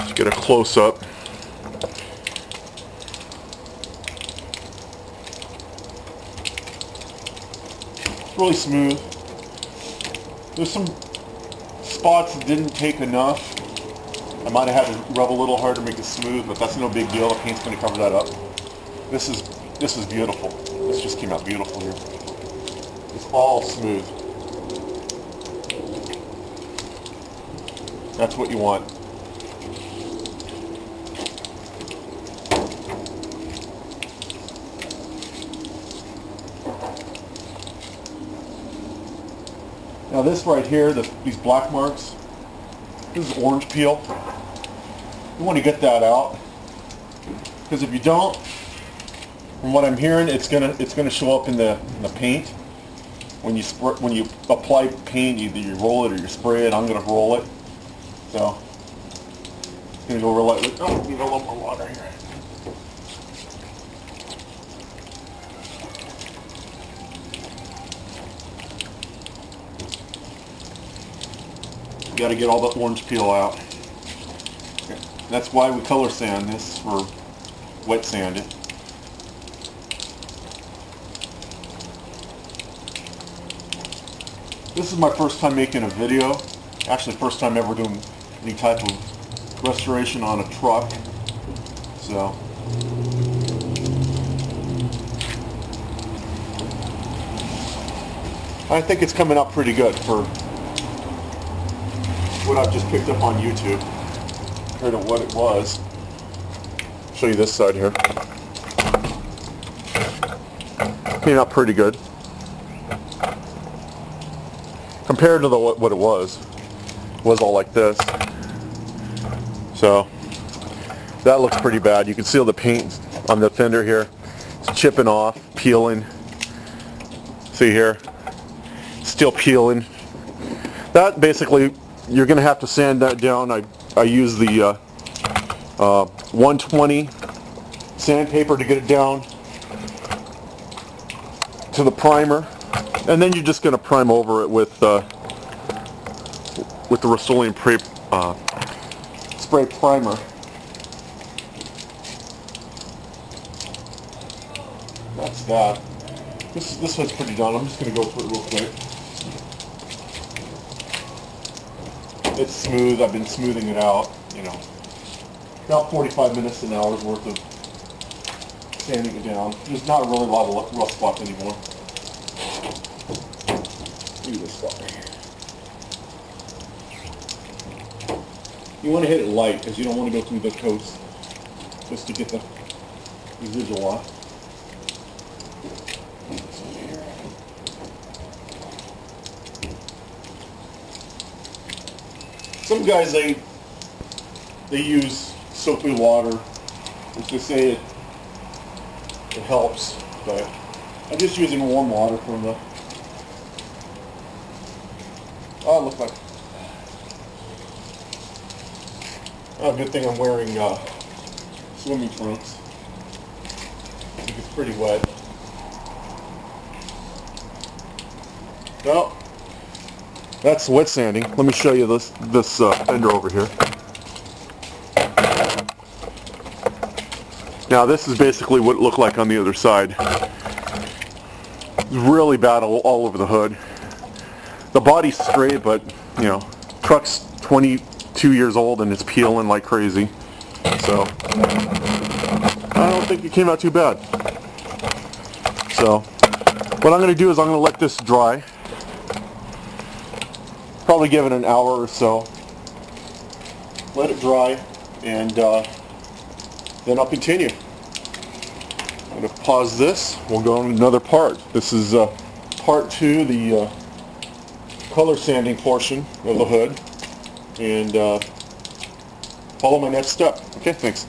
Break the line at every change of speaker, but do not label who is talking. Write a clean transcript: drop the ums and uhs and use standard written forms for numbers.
Let's get a close-up. It's really smooth. There's some spots that didn't take enough. I might have had to rub a little harder to make it smooth, but that's no big deal. The paint's going to cover that up. This is beautiful. This just came out beautiful here. It's all smooth. That's what you want. Now this right here, these black marks, this is orange peel. You want to get that out, because if you don't, from what I'm hearing, it's gonna show up in the paint. When you apply paint, either you roll it or you spray it. I'm gonna roll it, so it's gonna go real lightly. Oh, need a little more water here. You got to get all the orange peel out. Okay. That's why we color sand this, or wet sand it. This is my first time making a video. Actually, first time ever doing any type of restoration on a truck. So I think it's coming out pretty good for what I've just picked up on YouTube compared to what it was. I'll show you this side here. Came out pretty good compared to what it was. It was all like this. So that looks pretty bad. You can see all the paint on the fender here. It's chipping off, peeling. See here? Still peeling. That basically, you're going to have to sand that down. I use the 120 sandpaper to get it down to the primer, and then you're just going to prime over it with the Rustoleum spray primer. That's that. This one's pretty done. I'm just going to go through it real quick. It's smooth. I've been smoothing it out, you know, about 45 minutes to an hour's worth of sanding it down. There's not really a lot of rough spots anymore. Look at this spot right here. You want to hit it light because you don't want to go through the coats just to get the residual off. Some guys, they use soapy water, which they say it helps, but I'm just using warm water from the. Oh, it looks like. Oh, good thing I'm wearing swimming trunks. I think it's pretty wet. Well, that's wet sanding. Let me show you this fender over here. Now this is basically what it looked like on the other side. It's really bad all over the hood. The body's straight, but you know, truck's 22 years old and it's peeling like crazy. So I don't think it came out too bad. So what I'm going to do is I'm going to let this dry. Probably give it an hour or so. Let it dry, and then I'll continue. I'm going to pause this. We'll go on another part. This is part 2, the color sanding portion of the hood, and follow my next step. Okay, thanks.